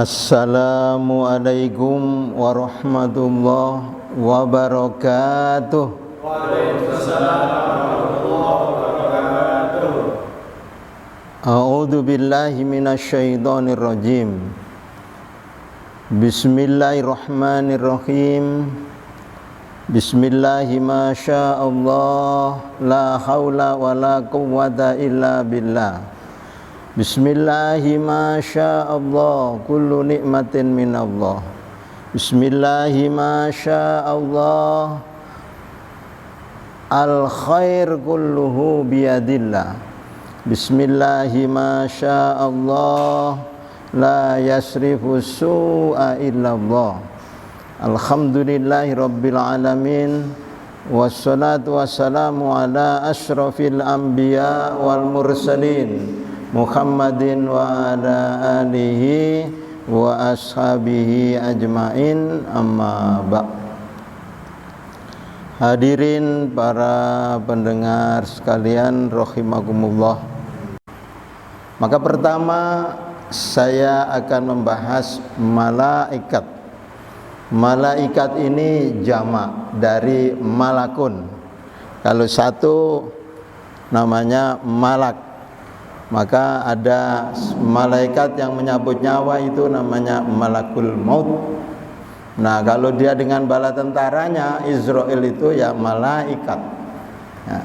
Assalamualaikum warahmatullahi wabarakatuh. Waalaikumsalam warahmatullahi wabarakatuh. A'udzu billahi minasyaitonir rajim. Bismillahirrahmanirrahim. Bismillahi ma sya'allah, la haula wala quwwata illa billah. Bismillahi ma sya'allah, kullu nikmatin minallah. Bismillahi ma sya'allah, al khair kulluhu biyadillah. Bismillahi ma sya'allah, la yasrifu su'a illallah. Alhamdulillahi rabbil alamin. Wassalatu wassalamu ala asyrafil anbiya wal mursalin Muhammadin wa ala alihi wa ashabihi ajmain, amma ba'. Hadirin para pendengar sekalian rahimakumullah. Maka pertama saya akan membahas malaikat. Malaikat ini jamak dari malakun. Kalau satu namanya malak, maka ada malaikat yang menyabut nyawa, itu namanya malakul maut. Nah, kalau dia dengan bala tentaranya Israel itu ya malaikat. Ya.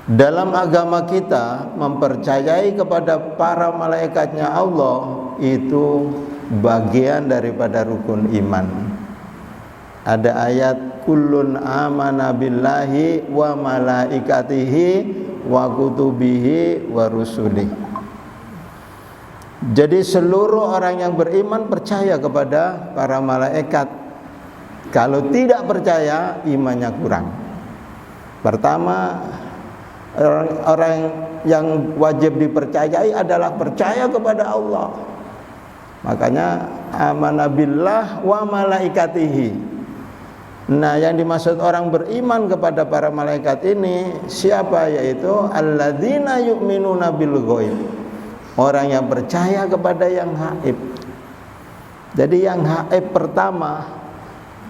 Dalam agama kita mempercayai kepada para malaikatnya Allah itu bagian daripada rukun iman. Ada ayat kullun amana billahi wa malaikatihi wa kutubihi wa rusulih. Jadi seluruh orang yang beriman percaya kepada para malaikat. Kalau tidak percaya, imannya kurang. Pertama, orang yang wajib dipercayai adalah percaya kepada Allah. Makanya amana billah wa malaikatihi. Nah, yang dimaksud orang beriman kepada para malaikat ini siapa? Yaitu alladzina yu'minuna bil ghaib. Orang yang percaya kepada yang gaib. Jadi yang gaib pertama,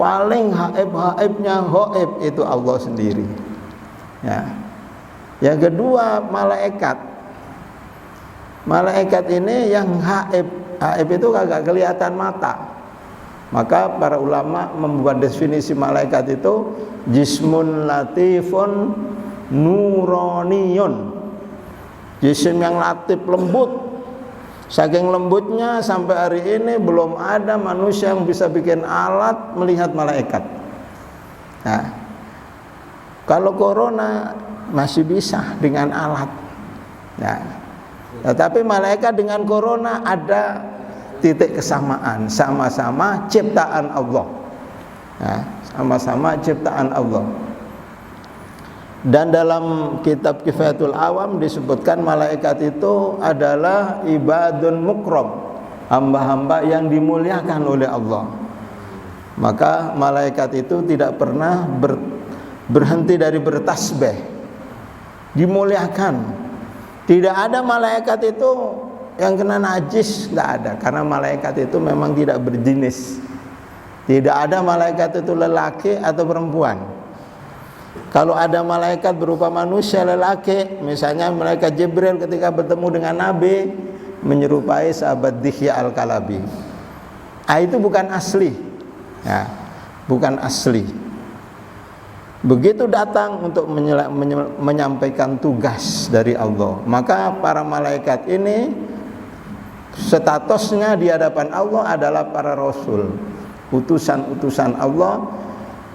paling gaib-gaibnya gaib itu Allah sendiri. Ya. Yang kedua malaikat. Malaikat ini yang gaib. Gaib itu kagak kelihatan mata. Maka para ulama membuat definisi malaikat itu jismun latifun nuroniyun. Jisim yang latif, lembut. Saking lembutnya sampai hari ini belum ada manusia yang bisa bikin alat melihat malaikat. Nah, kalau corona masih bisa dengan alat. Nah, tetapi malaikat dengan corona ada titik kesamaan, sama-sama ciptaan Allah. Ya, sama-sama ciptaan Allah. Dan dalam kitab Kifayatul Awam disebutkan malaikat itu adalah ibadun mukram, hamba-hamba yang dimuliakan oleh Allah. Maka malaikat itu tidak pernah berhenti dari bertasbih, dimuliakan. Tidak ada malaikat itu yang kena najis, tidak ada, karena malaikat itu memang tidak berjenis. Tidak ada malaikat itu lelaki atau perempuan. Kalau ada malaikat berupa manusia lelaki, misalnya malaikat Jibril ketika bertemu dengan Nabi menyerupai sahabat Dihya al-Kalabi, itu bukan asli, ya, bukan asli. Begitu datang untuk menyampaikan tugas dari Allah, maka para malaikat ini statusnya di hadapan Allah adalah para rasul, utusan-utusan Allah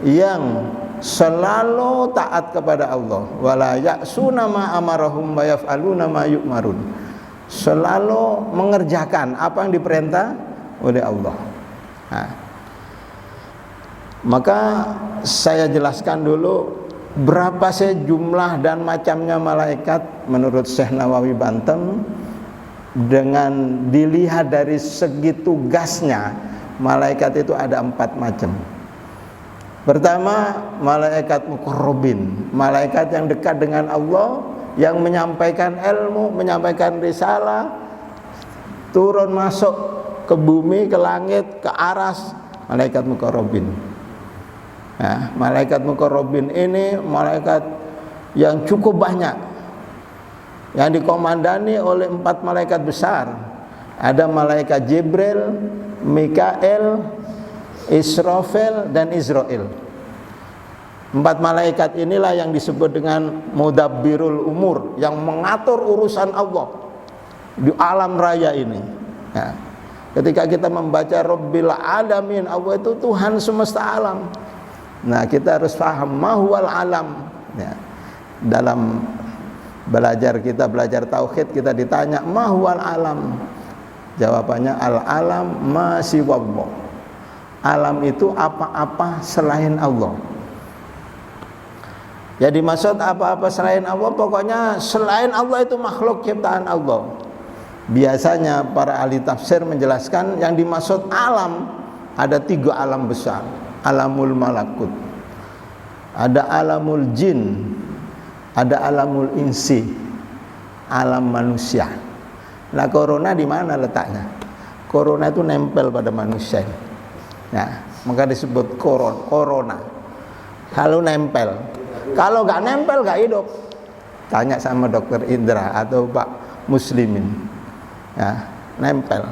yang selalu taat kepada Allah. Wala ya'suna ma amarahum wa yaf'aluna ma yu'marun. Selalu mengerjakan apa yang diperintah oleh Allah. Nah, maka saya jelaskan dulu berapa sih jumlah dan macamnya malaikat menurut Syekh Nawawi Banten. Dengan dilihat dari segi tugasnya, malaikat itu ada 4 macam. Pertama, malaikat muqarrabin, malaikat yang dekat dengan Allah, yang menyampaikan ilmu, menyampaikan risalah, turun masuk ke bumi, ke langit, ke aras, malaikat muqarrabin. Nah, malaikat muqarrabin ini malaikat yang cukup banyak, yang dikomandani oleh 4 malaikat besar. Ada malaikat Jibril, Mikael, Israfil, dan Israel. 4 malaikat inilah yang disebut dengan mudabbirul umur, yang mengatur urusan Allah di alam raya ini. Nah, ketika kita membaca Rabbil Alamin, Allah itu Tuhan semesta alam. Nah, kita harus paham mahwal alam. Ya. Dalam kita belajar tauhid, kita ditanya mahwal alam. Jawabannya al-alam ma siwallah. Alam itu apa-apa selain Allah. Jadi maksud apa-apa selain Allah, pokoknya selain Allah itu makhluk ciptaan Allah. Biasanya para ahli tafsir menjelaskan yang dimaksud alam ada 3 alam besar. Alamul malakut, ada alamul jin, ada alamul insi, alam manusia. Nah, corona di mana letaknya? Corona itu nempel pada manusia. Nah, maka disebut corona. Kalau nempel, kalau nggak nempel nggak hidup. Tanya sama dokter Indra atau Pak Muslimin. Ya, nempel.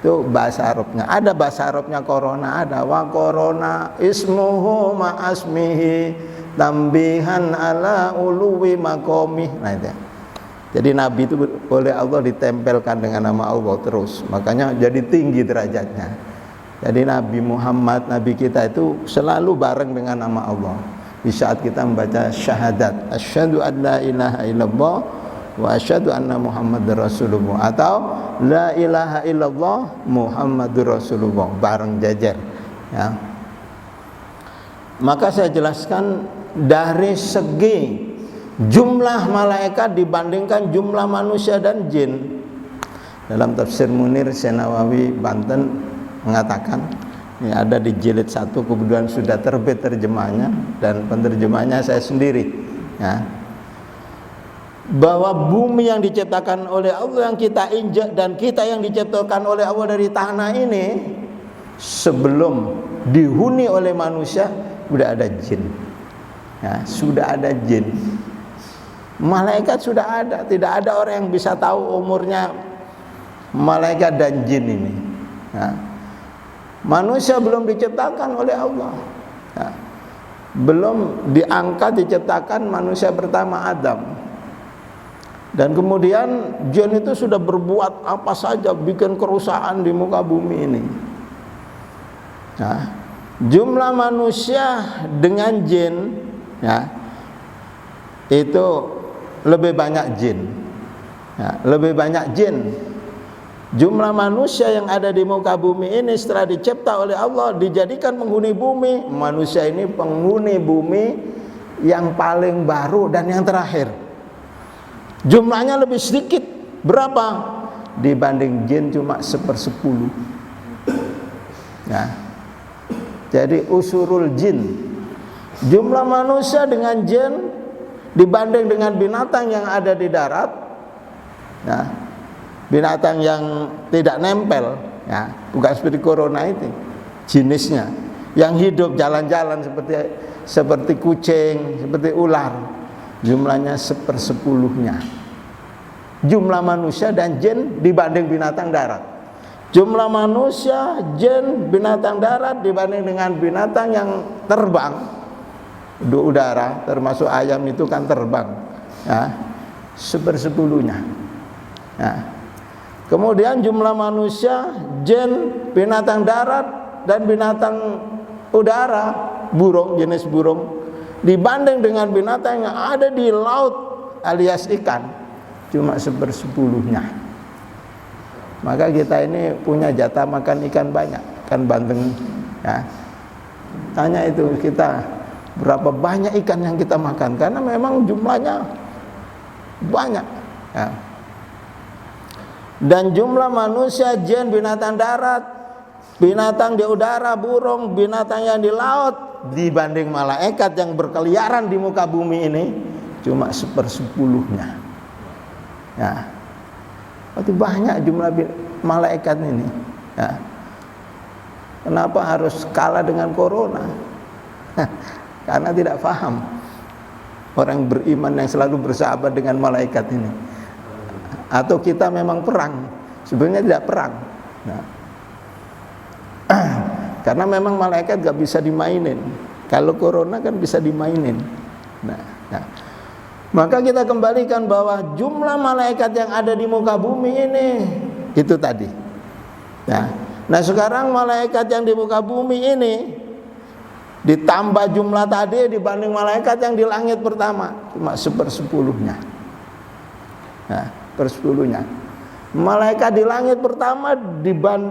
Itu bahasa Arabnya. Ada bahasa Arabnya corona, ada wa corona ismuhu ma asmihi tambihan ala uluwi maqamih. Nah, itu. Jadi Nabi itu oleh Allah ditempelkan dengan nama Allah terus. Makanya jadi tinggi derajatnya. Jadi Nabi Muhammad, Nabi kita itu selalu bareng dengan nama Allah. Di saat kita membaca syahadat, asyhadu an la ilaha illallah wa asyhadu anna Muhammadar Rasulullah, atau la ilaha illallah Muhammadur Rasulullah, bareng jajar. Ya. Maka saya jelaskan dari segi jumlah malaikat dibandingkan jumlah manusia dan jin. Dalam tafsir Munir Syekh Nawawi Banten mengatakan, ini ada di jilid 1, kemudian sudah terbit terjemahnya dan penerjemahnya saya sendiri, ya, bahwa bumi yang diciptakan oleh Allah yang kita injak dan kita yang diciptakan oleh Allah dari tanah ini, sebelum dihuni oleh manusia sudah ada jin, ya, sudah ada jin. Malaikat sudah ada, tidak ada orang yang bisa tahu umurnya malaikat dan jin ini. Ya. Manusia belum diciptakan oleh Allah. Ya. Belum diangkat diciptakan manusia pertama Adam. Dan kemudian jin itu sudah berbuat apa saja, bikin kerusakan di muka bumi ini. Ya. Jumlah manusia dengan jin, ya, itu lebih banyak jin, ya, lebih banyak jin. Jumlah manusia yang ada di muka bumi ini setelah dicipta oleh Allah dijadikan penghuni bumi. Manusia ini penghuni bumi yang paling baru dan yang terakhir. Jumlahnya lebih sedikit. Berapa? Dibanding jin cuma 1/10. Ya. Jadi usurul jin, jumlah manusia dengan jin dibanding dengan binatang yang ada di darat, nah, binatang yang tidak nempel, ya, bukan seperti corona itu jenisnya, yang hidup jalan-jalan seperti kucing, seperti ular, jumlahnya 1/10-nya jumlah manusia dan jin dibanding binatang darat. Jumlah manusia, jin, binatang darat dibanding dengan binatang yang terbang di udara, termasuk ayam itu kan terbang, ya, 1/10-nya. Ya. Kemudian jumlah manusia, jin, binatang darat dan binatang udara, burung, jenis burung, dibanding dengan binatang yang ada di laut alias ikan, cuma 1/10-nya. Maka kita ini punya jatah makan ikan banyak, ikan bandeng, ya. Tanya itu kita berapa banyak ikan yang kita makan, karena memang jumlahnya banyak, ya. Dan jumlah manusia, jin, binatang darat, binatang di udara, burung, binatang yang di laut dibanding malaikat yang berkeliaran di muka bumi ini cuma 1/10-nya. Ya. Itu banyak jumlah malaikat ini. Ya. Kenapa harus kalah dengan corona? Karena tidak paham orang beriman yang selalu bersahabat dengan malaikat ini. Atau kita memang perang, sebenarnya tidak perang. Nah. Karena memang malaikat gak bisa dimainin. Kalau corona kan bisa dimainin. Nah. Maka kita kembalikan bahwa jumlah malaikat yang ada di muka bumi ini itu tadi. Nah sekarang malaikat yang di muka bumi ini ditambah jumlah tadi dibanding malaikat yang di langit pertama cuma 1/10-nya. Nah, 1/10-nya. Malaikat di langit pertama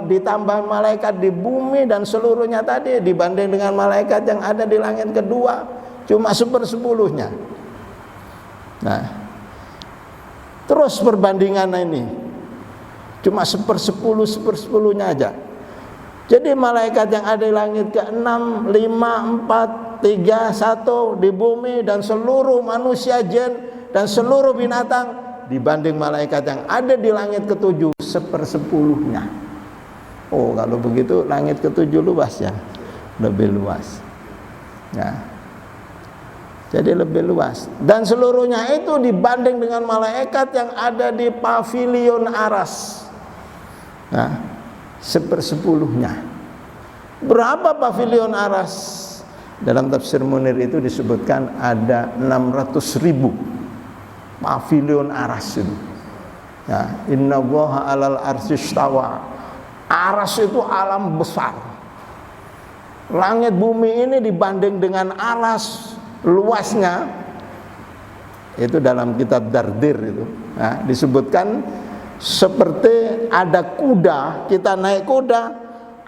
ditambah malaikat di bumi dan seluruhnya tadi dibanding dengan malaikat yang ada di langit kedua cuma 1/10-nya. Nah, terus perbandingan ini cuma 1/10-1/10-nya aja. Jadi malaikat yang ada di langit ke-6, 5, 4, 3, 1 di bumi dan seluruh manusia, jin dan seluruh binatang dibanding malaikat yang ada di langit ke-7 1/10-nya. Oh, kalau begitu langit ke-7 luas ya, lebih luas. Nah, jadi lebih luas. Dan seluruhnya itu dibanding dengan malaikat yang ada di pavilion aras. Nah, 1/10-nya. Berapa pavilion aras? Dalam tafsir Munir itu disebutkan ada 600.000 pavilion aras itu. Ya, innallaha 'alal arsy istawa. Aras itu alam besar. Langit bumi ini dibanding dengan aras luasnya itu dalam kitab Dardir itu disebutkan seperti ada kuda, kita naik kuda,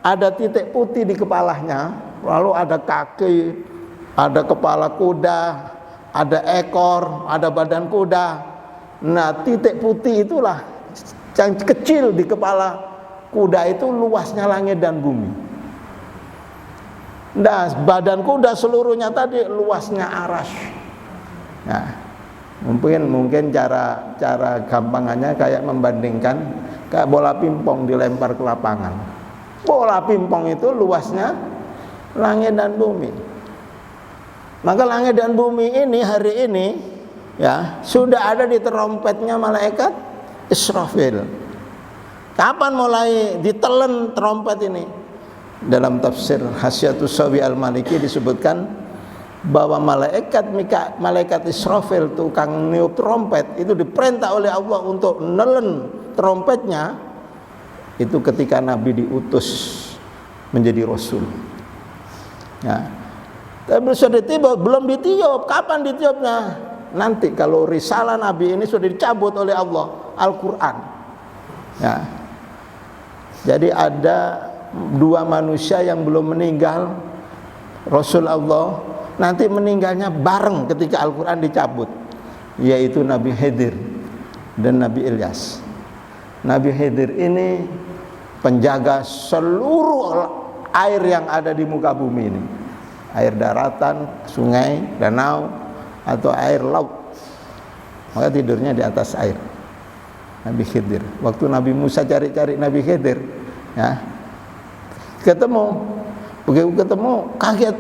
ada titik putih di kepalanya, lalu ada kaki, ada kepala kuda, ada ekor, ada badan kuda. Nah, titik putih itulah yang kecil di kepala kuda itu luasnya langit dan bumi. Nah, badan kuda seluruhnya tadi luasnya aras. Nah, mungkin cara gampangannya kayak membandingkan kayak bola pingpong dilempar ke lapangan. Bola pingpong itu luasnya langit dan bumi. Maka langit dan bumi ini hari ini ya sudah ada di trompetnya malaikat Israfil. Kapan mulai ditelen trompet ini? Dalam tafsir Hasyatus Sawi Al-Maliki disebutkan bahwa malaikat Israfil, tukang niup trompet, itu diperintah oleh Allah untuk nelen trompetnya itu ketika Nabi diutus menjadi Rasul. Ya. Tapi sudah ditiup, belum ditiup. Kapan ditiupnya? Nanti kalau risalah Nabi ini sudah dicabut oleh Allah, Al-Quran. Ya. Jadi ada 2 manusia yang belum meninggal, Rasul Allah nanti meninggalnya bareng ketika Al-Quran dicabut, yaitu Nabi Khidir dan Nabi Ilyas. Nabi Khidir ini penjaga seluruh air yang ada di muka bumi ini, air daratan, sungai, danau, atau air laut. Maka tidurnya di atas air. Nabi Khidir. Waktu Nabi Musa cari-cari Nabi Khidir, ya, ketemu, begitu ketemu kaget,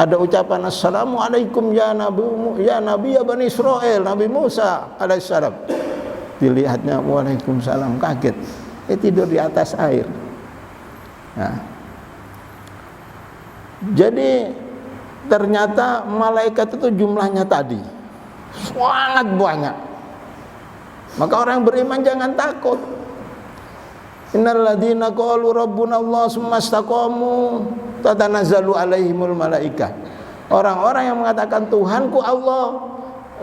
ada ucapan assalamualaikum ya Nabi ya Bani Israel, Nabi Musa alaihissalam. Dilihatnya waalaikumsalam, kaget, tidur di atas air. Nah, jadi ternyata malaikat itu jumlahnya tadi sangat banyak. Maka orang beriman jangan takut. Innal ladzina qalu rabbuna Allah tsumma istaqamu tatanazzalu alaihimul malaikah. Orang-orang yang mengatakan Tuhanku Allah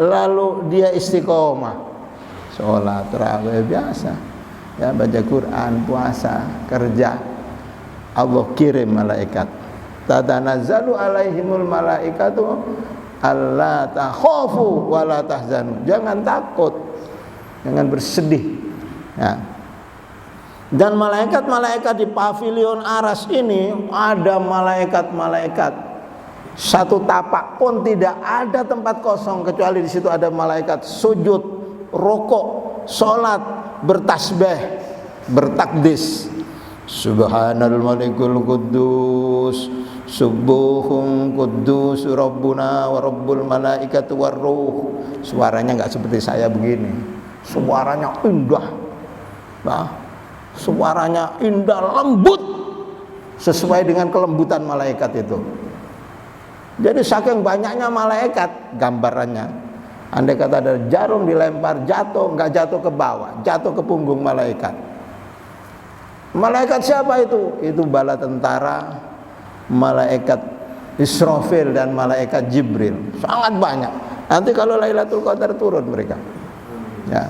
lalu dia istiqomah, sholat, tarawih biasa, ya, baca Quran, puasa, kerja, Allah kirim malaikat. Tatanazzalu alaihimul malaikatu alla takhafu wa la tahzanu. Jangan takut, jangan bersedih. Ya. Dan malaikat-malaikat di pavilion aras ini ada malaikat-malaikat, satu tapak pun tidak ada tempat kosong kecuali di situ ada malaikat sujud, rukuk, salat, bertasbih, bertakdis. Subhanal malikul quddus subuhun quddus rabbuna wa rabbul malaikati warruh. Suaranya enggak seperti saya begini. Suaranya indah. Nah, suaranya indah, lembut, sesuai dengan kelembutan malaikat itu. Jadi saking banyaknya malaikat, gambarannya, andai kata ada jarum dilempar jatuh, enggak jatuh ke bawah, jatuh ke punggung malaikat. Malaikat siapa itu? Itu bala tentara, malaikat Israfil dan malaikat Jibril. Sangat banyak. Nanti kalau Lailatul Qadar turun mereka. Ya.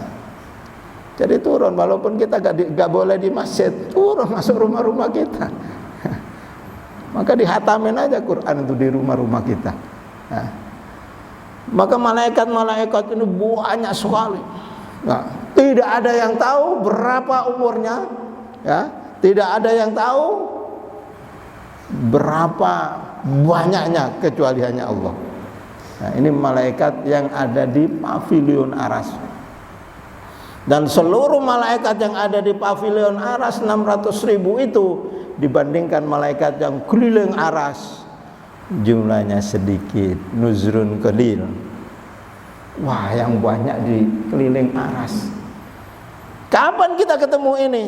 Jadi turun, walaupun kita gak boleh di masjid, turun masuk rumah-rumah kita. Maka dihatamin aja Quran itu di rumah-rumah kita. Ya. Maka malaikat-malaikat ini banyak sekali. Nah, tidak ada yang tahu berapa umurnya. Ya, tidak ada yang tahu berapa banyaknya kecuali hanya Allah. Nah, ini malaikat yang ada di pavilion Aras. Dan seluruh malaikat yang ada di pavilion Aras 600.000 itu dibandingkan malaikat yang keliling Aras jumlahnya sedikit, nuzrun qalil. Wah, yang banyak di keliling Aras. Kapan kita ketemu ini?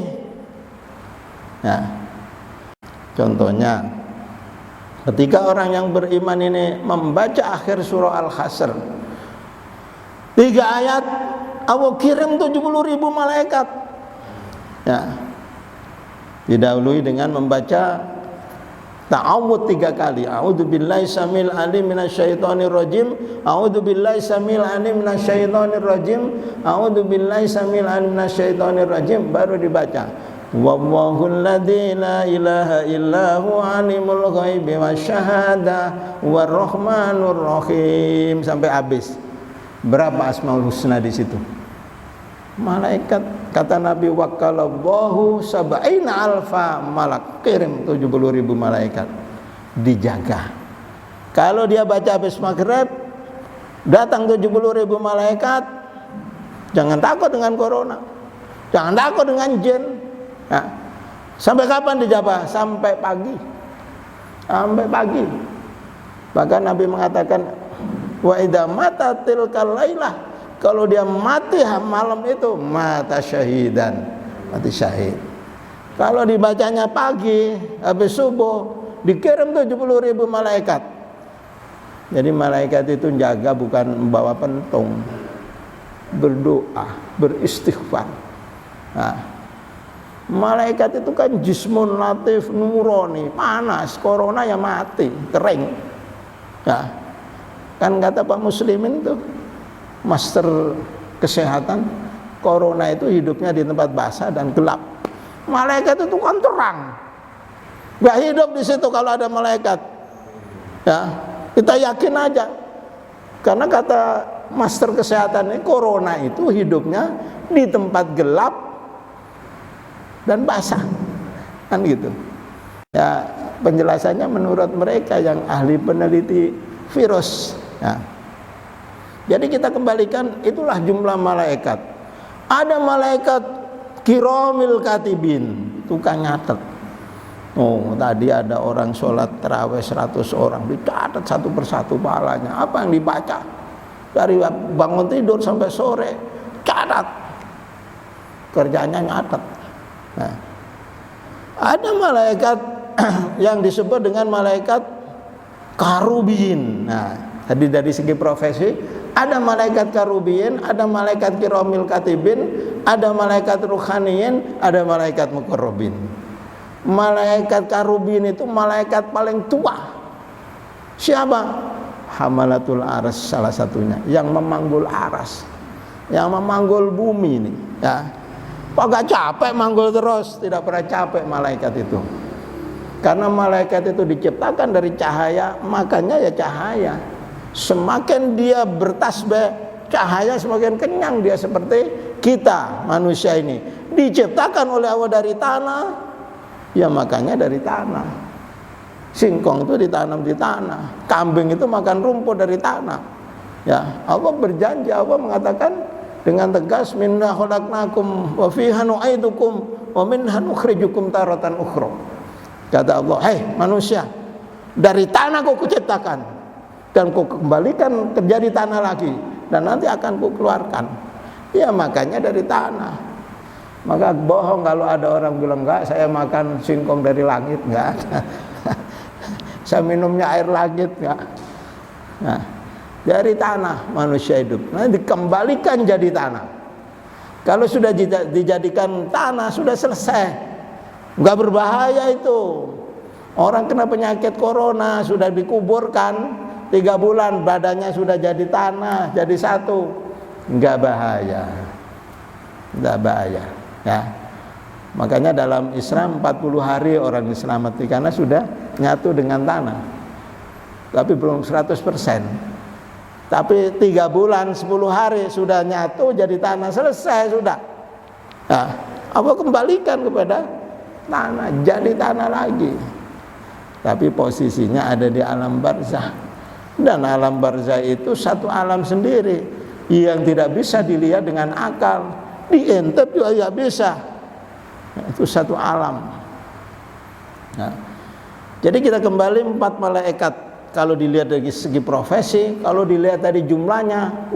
Nah, contohnya ketika orang yang beriman ini membaca akhir surah Al-Hasr 3 ayat, Allah kirim 70.000 malaikat. Ya, didahului dengan membaca ta'awudz 3 kali. A'udzubillahi samil alim minasyaitonir rajim. A'udzubillahi samil alim minasyaitonir rajim. A'udzubillahi samil alim minasyaitonir rajim. Baru dibaca Wallahul ladzi la ilaha illahu alimul ghaibi wasyahadah warrahmanur rahim sampai habis. Berapa asmaul husna di situ? Malaikat, kata Nabi, wakalallahu sab'ina alfa malak, kirim 70.000 malaikat, dijaga. Kalau dia baca habis maghrib, datang 70.000 malaikat, jangan takut dengan corona, jangan takut dengan jin. Nah, sampai kapan dijaga? Sampai pagi. Sampai pagi. Bahkan Nabi mengatakan, wa idza mata tilkal lailah, kalau dia mati malam itu mata syahidan, mati syahid. Kalau dibacanya pagi habis subuh, dikirim 70.000 malaikat. Jadi malaikat itu jaga bukan membawa pentung, berdoa, beristighfar. Nah, malaikat itu kan jismun latif nurani, panas, corona ya mati, kering. Nah, kan kata Pak Muslimin tuh, master kesehatan, corona itu hidupnya di tempat basah dan gelap. Malaikat itu kan terang, nggak hidup di situ kalau ada malaikat. Ya, kita yakin aja, karena kata master kesehatan ini, corona itu hidupnya di tempat gelap dan basah, kan gitu. Ya, penjelasannya menurut mereka yang ahli peneliti virus. Ya. Jadi kita kembalikan, itulah jumlah malaikat. Ada malaikat kiramil katibin, tukang nyatet. Oh, tadi ada orang sholat tarawih 100 orang, dicatat satu persatu pahalanya. Apa yang dibaca? Dari bangun tidur sampai sore, catat. Kerjanya nyatet. Nah, ada malaikat yang disebut dengan malaikat karubin. Nah, tadi dari segi profesi, ada malaikat karubin, ada malaikat kiramil katibin, ada malaikat ruhaniyin, ada malaikat muqarrabin. Malaikat karubin itu malaikat paling tua. Siapa? Hamalatul aras salah satunya, yang memanggul aras, yang memanggul bumi ini. Ya, agak capek manggul terus, tidak pernah capek malaikat itu. Karena malaikat itu diciptakan dari cahaya, makanya ya cahaya. Semakin dia bertasbih, cahaya semakin kenyang dia, seperti kita manusia ini diciptakan oleh Allah dari tanah, ya makanya dari tanah. Singkong itu ditanam di tanah, kambing itu makan rumput dari tanah. Ya, Allah berjanji, Allah mengatakan dengan tegas, minna khalaqnakum wa fiha nu'idukum wa minha nukhrijukum taratan ukhra. Kata Allah, "Hei manusia, dari tanah kau kuciptakan dan kau kembalikan menjadi tanah lagi dan nanti akan kukeluarkan." Ya makanya dari tanah. Maka bohong kalau ada orang bilang enggak, saya makan singkong dari langit, enggak ada. Saya minumnya air langit, enggak. Nah, dari tanah manusia hidup. Nah, dikembalikan jadi tanah. Kalau sudah dijadikan tanah sudah selesai. Enggak berbahaya itu. Orang kena penyakit corona sudah dikuburkan 3 bulan badannya sudah jadi tanah, jadi satu. Enggak bahaya. Enggak bahaya, ya. Makanya dalam Islam 40 hari orang diselamatkan karena sudah nyatu dengan tanah. Tapi belum 100%. Tapi 3 bulan 10 hari sudah nyatu jadi tanah, selesai sudah. Nah, apa kembalikan kepada tanah, jadi tanah lagi. Tapi posisinya ada di alam barzah. Dan alam barzah itu satu alam sendiri yang tidak bisa dilihat dengan akal. Diintip juga tidak bisa. Nah, itu satu alam. Nah, jadi kita kembali 4 malaikat. Kalau dilihat dari segi profesi, kalau dilihat dari jumlahnya,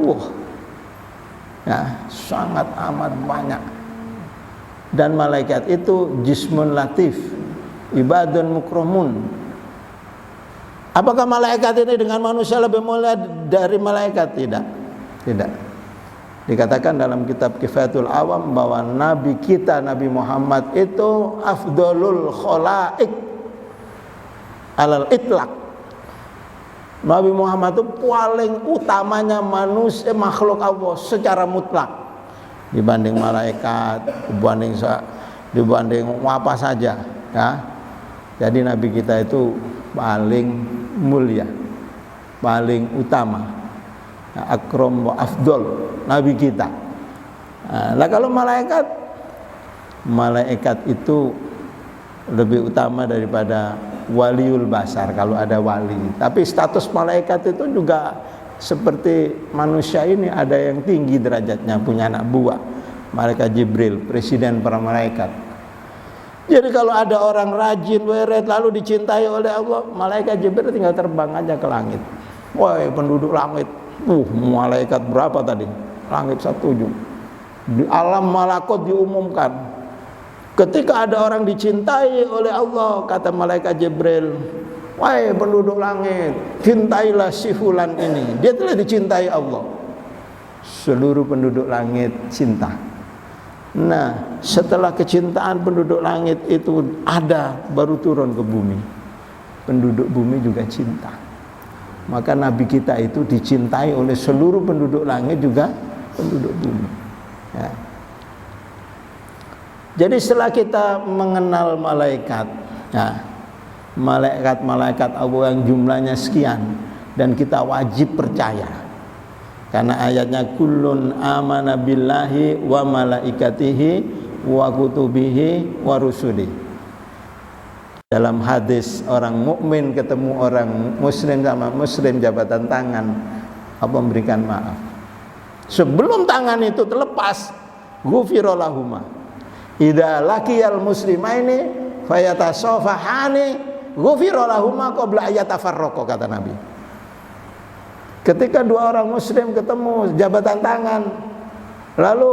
ya, sangat amat banyak. Dan malaikat itu jismun latif, ibadun mukramun. Apakah malaikat ini dengan manusia lebih mulia dari malaikat? Tidak. Tidak. Dikatakan dalam kitab Kifayatul Awam bahwa Nabi kita, Nabi Muhammad itu afdolul kholaik alal itlaq. Nabi Muhammad itu paling utamanya manusia, makhluk Allah secara mutlak dibanding malaikat, dibanding apa saja, ya. Jadi Nabi kita itu paling mulia, paling utama, akram wa afdol, Nabi kita. Nah kalau malaikat itu lebih utama daripada waliul basar kalau ada wali. Tapi status malaikat itu juga seperti manusia ini, ada yang tinggi derajatnya, punya anak buah, malaikat Jibril, presiden para malaikat. Jadi kalau ada orang rajin weret lalu dicintai oleh Allah, malaikat Jibril tinggal terbang aja ke langit. Woi penduduk langit, malaikat berapa tadi? Langit 7. Di alam malakut diumumkan, ketika ada orang dicintai oleh Allah, kata malaikat Jibril, wahai penduduk langit, cintailah si fulan ini, dia telah dicintai Allah. Seluruh penduduk langit cinta. Nah, setelah kecintaan penduduk langit itu ada, baru turun ke bumi. Penduduk bumi juga cinta. Maka Nabi kita itu dicintai oleh seluruh penduduk langit juga penduduk bumi, ya. Jadi setelah kita mengenal malaikat, ya, malaikat Allah yang jumlahnya sekian, dan kita wajib percaya, karena ayatnya kullun amana billahi wa malaikatihi wa kutubihi wa rusuli. Dalam hadis orang mukmin ketemu orang muslim sama muslim jabatan tangan, apa memberikan maaf. Sebelum tangan itu terlepas, ghufira lahuma. Idza laqiyal muslimaini fayatasafahani ghufira lahuma qabla ayatafarraqa, kata Nabi. Ketika 2 orang muslim ketemu jabatan tangan, lalu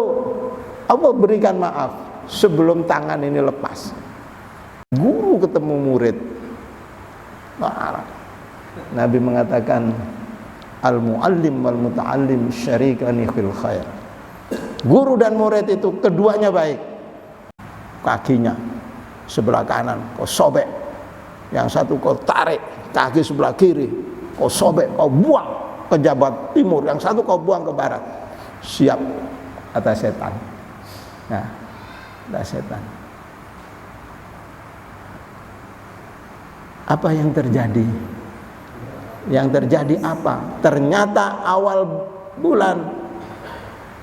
Allah berikan maaf sebelum tangan ini lepas. Guru ketemu murid, Nabi mengatakan al-muallim wal muta'allim syarikani fil khair. Guru dan murid itu keduanya baik. Kakinya sebelah kanan kau sobek, yang satu kau tarik kaki sebelah kiri, kau sobek, kau buang ke jabat timur, yang satu kau buang ke barat. Siap atas setan. Nah, atas setan. Apa yang terjadi? Yang terjadi apa? Ternyata awal bulan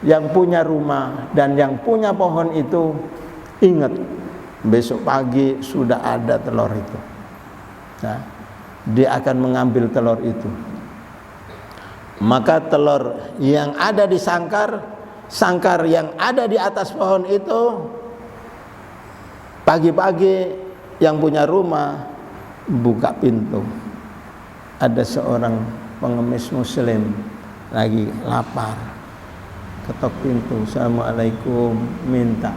yang punya rumah dan yang punya pohon itu ingat, besok pagi sudah ada telur itu. Nah, dia akan mengambil telur itu. Maka telur yang ada di sangkar yang ada di atas pohon itu Pagi-pagi yang punya rumah buka pintu. Ada seorang pengemis muslim lagi lapar. Ketok pintu, assalamualaikum, minta.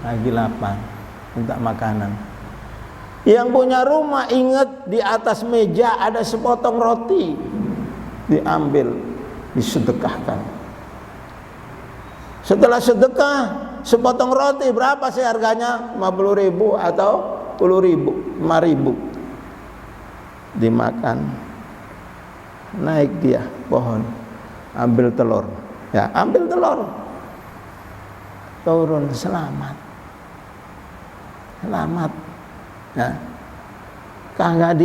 Lagi lapar, minta makanan. Yang punya rumah ingat di atas meja ada sepotong roti, diambil, disedekahkan. Setelah sedekah, sepotong roti berapa sih harganya? 50.000 atau 10.000, 5.000. Dimakan, naik dia pohon, ambil telur, ya ambil telur, turun selamat, ya. Kagak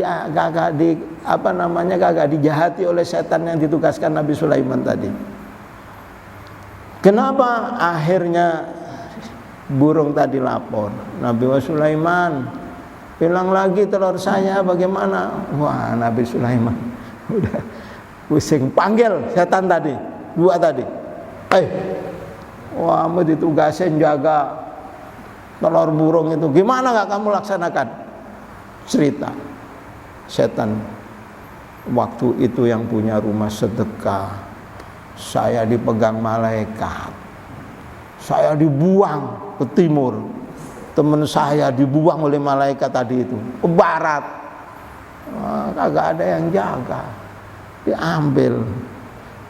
dijahati oleh setan yang ditugaskan Nabi Sulaiman tadi. Kenapa akhirnya burung tadi lapor, Nabi Sulaiman, hilang lagi telur saya, bagaimana? Wah, Nabi Sulaiman udah pusing, panggil setan tadi, dua tadi. Wah, kamu ditugasin jaga telur burung itu, gimana gak kamu laksanakan? Cerita setan, waktu itu yang punya rumah sedekah, saya dipegang malaikat, saya dibuang ke timur, teman saya dibuang oleh malaikat tadi itu ke barat. Kagak ada yang jaga, diambil.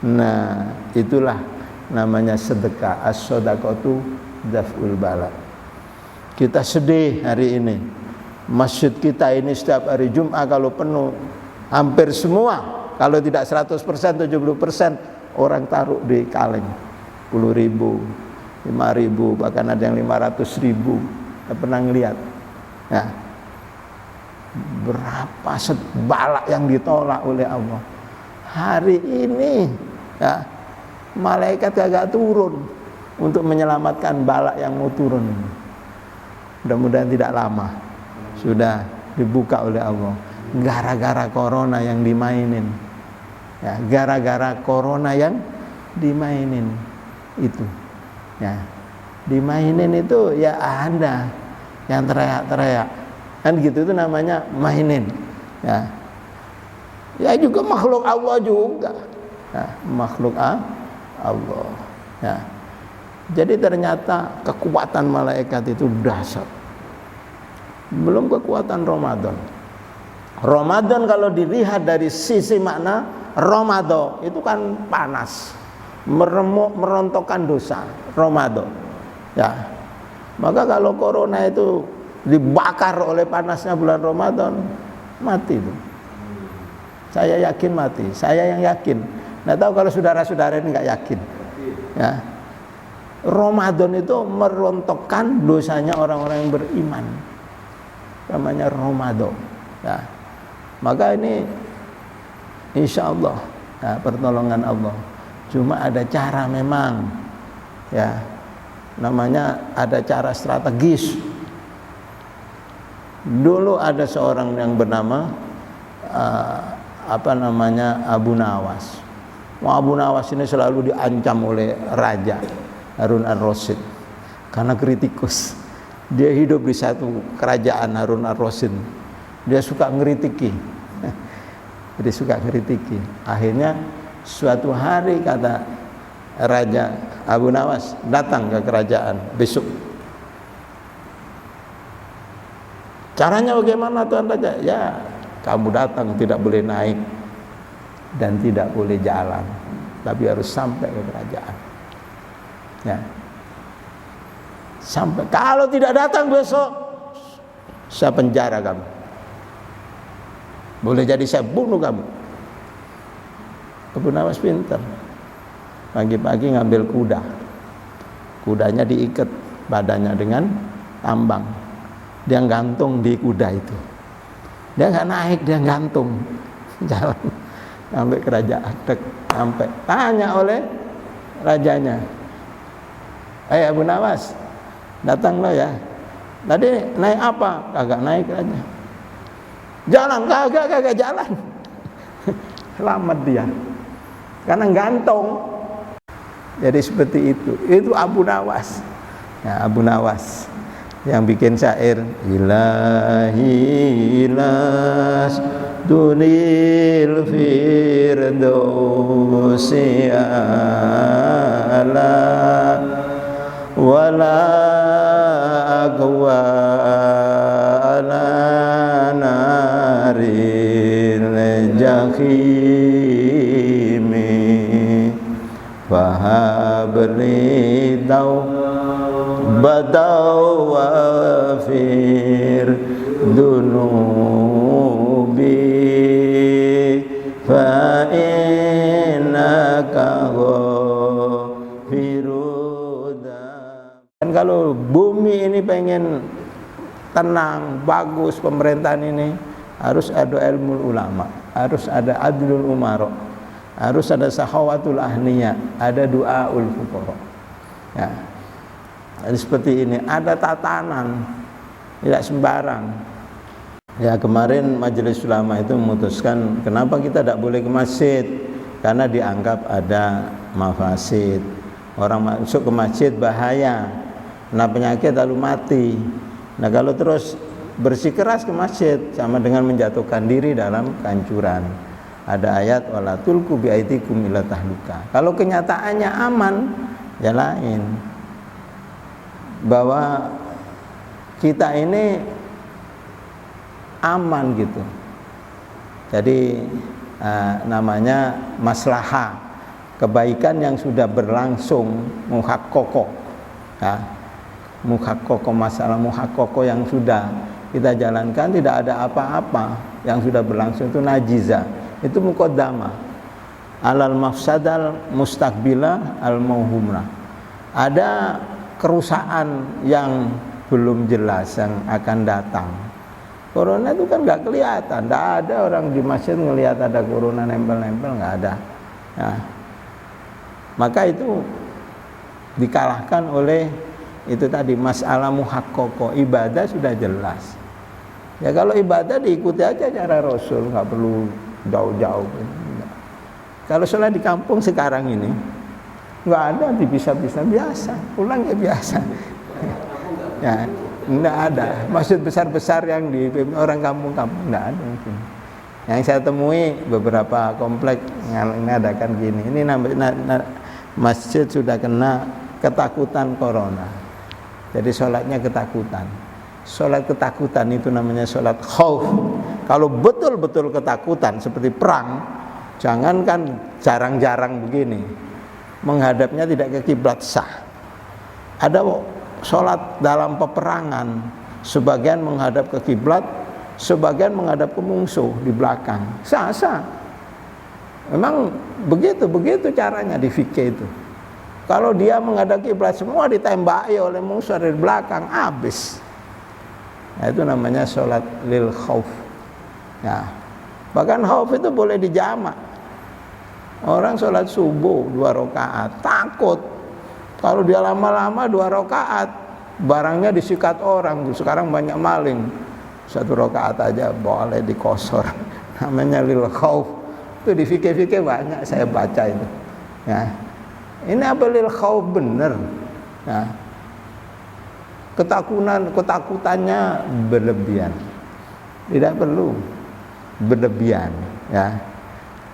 Nah, itulah namanya sedekah. As-shadaqatu daf'ul bala. Kita sedih hari ini, masjid kita ini setiap hari Jumat kalau penuh, hampir semua, kalau tidak 100%, 70% orang taruh di kaleng 10.000, 5.000, bahkan ada yang 500.000. Saya pernah ngelihat, ya, berapa balak yang ditolak oleh Allah. Hari ini, ya, malaikat kagak turun untuk menyelamatkan balak yang mau turun ini. Mudah-mudahan tidak lama sudah dibuka oleh Allah. Gara-gara corona yang dimainin, ya, gara-gara corona yang dimainin itu, ya, dimainin itu, ya Anda yang teriak-teriak kan gitu, itu namanya mainin, ya. Ya juga makhluk Allah juga, ya, makhluk Allah, ya. Jadi ternyata kekuatan malaikat itu dahsyat. Belum kekuatan Ramadan. Ramadan kalau dilihat dari sisi makna, Ramadan itu kan panas, meremuk, merontokkan dosa. Ramadan, ya. Maka kalau corona itu dibakar oleh panasnya bulan Ramadan, mati itu. Saya yakin mati. Saya yang yakin. Nggak tahu kalau saudara-saudara ini nggak yakin, ya. Ramadan itu merontokkan dosanya orang-orang yang beriman. Namanya Ramadan, ya. Maka ini insya Allah, ya, pertolongan Allah. Cuma ada cara memang, ya, namanya ada cara strategis. Dulu ada seorang yang bernama Abu Nawas. Abu Nawas ini selalu diancam oleh Raja Harun ar-Rasyid karena kritikus. Dia hidup di satu kerajaan Harun ar-Rasyid. Dia suka ngeritiki. Dia suka ngeritiki. Akhirnya suatu hari kata Raja Abu Nawas, datang ke kerajaan besok. Caranya bagaimana Tuan Raja? Ya, kamu datang tidak boleh naik dan tidak boleh jalan, tapi harus sampai ke kerajaan. Ya. Sampai, kalau tidak datang besok saya penjara kamu. Boleh jadi saya bunuh kamu. Abu Nawas pintar. Pagi-pagi ngambil kuda. Kudanya diikat badannya dengan tambang. Dia gantung di kuda itu. Dia nggak naik, dia gantung. Jalan sampai kerajaan, sampai tanya oleh rajanya, Abu Nawas, datang lo ya. Tadi naik apa? Kagak naik aja. Jalan kagak jalan. Selamat dia. Karena gantung. Jadi seperti itu. Itu Abu Nawas. Ya, Abu Nawas. yang bikin syair ilahi las dunil firdausi ala wala aqwa ala naril jahimi fahabli taubatan wafir dunubi fa innaka ghafirud. Dan kalau bumi ini pengen tenang, bagus pemerintahan ini, harus ada ilmu ulama, harus ada adlul umaro, harus ada sahawatul ahliya, ada du'aul fuqara. Ya. Jadi seperti ini, ada tatanan, tidak sembarang. Ya, kemarin majelis ulama itu memutuskan kenapa kita tidak boleh ke masjid, karena dianggap ada mafasid. Orang masuk ke masjid bahaya, kena penyakit lalu mati. Nah, kalau terus bersikeras ke masjid sama dengan menjatuhkan diri dalam kehancuran. Ada ayat wala tulqu biaidikum ila tahluka. Kalau kenyataannya aman, ya lain. Bahwa kita ini aman gitu. Jadi namanya maslahah, kebaikan yang sudah berlangsung muhaqqaqah. Ya. Muhaqqaqah, masalah muhaqqaqah yang sudah kita jalankan tidak ada apa-apa, yang sudah berlangsung itu najiza, itu muqaddamah alal mafsadal mustaqbilah al mauhumna. Ada kerusakan yang belum jelas yang akan datang. Corona itu kan nggak kelihatan, nggak ada orang di masjid ngelihat ada corona nempel-nempel, nggak ada. Nah, maka itu dikalahkan oleh itu tadi masalah muhaqqaqah. Ibadah sudah jelas. Ya kalau ibadah diikuti aja cara Rasul, nggak perlu jauh-jauh. Kalau sholat di kampung sekarang ini nggak ada dipisah-pisah, biasa, pulang ya biasa. Ya, nggak ada. Masjid besar-besar yang di orang kampung-kampung nggak ada mungkin. Yang saya temui beberapa komplek yang mengadakan gini. Ini masjid sudah kena ketakutan corona. Jadi sholatnya ketakutan. Sholat ketakutan itu namanya sholat khauf. Kalau betul-betul ketakutan seperti perang, jangankan jarang-jarang begini, menghadapnya tidak ke kiblat sah. Ada sholat dalam peperangan, sebagian menghadap ke kiblat, sebagian menghadap ke musuh di belakang. Sah-sah. Memang begitu caranya di fikih itu. Kalau dia menghadap kiblat semua ditembaki oleh musuh dari belakang, habis. Nah, itu namanya sholat lil khauf. Ya. Bahkan khauf itu boleh dijamak. Orang sholat subuh 2 rakaat, takut. Kalau dia lama-lama 2 rakaat, barangnya disikat orang. Sekarang banyak maling. 1 rakaat aja boleh dikosor. Namanya lil khauf. Itu di fikih-fikih banyak saya baca itu. Ya. Ini apa lil khauf bener. Nah, ketakutannya berlebihan. Tidak perlu berlebihan, ya.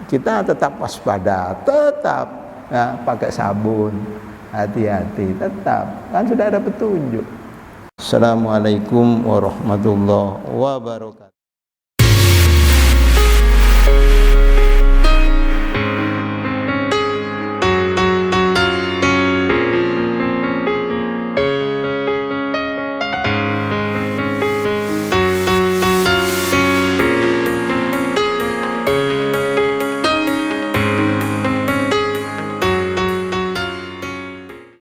Kita tetap waspada, tetap ya, pakai sabun, hati-hati, tetap. Kan sudah ada petunjuk. Assalamualaikum warahmatullahi wabarakatuh.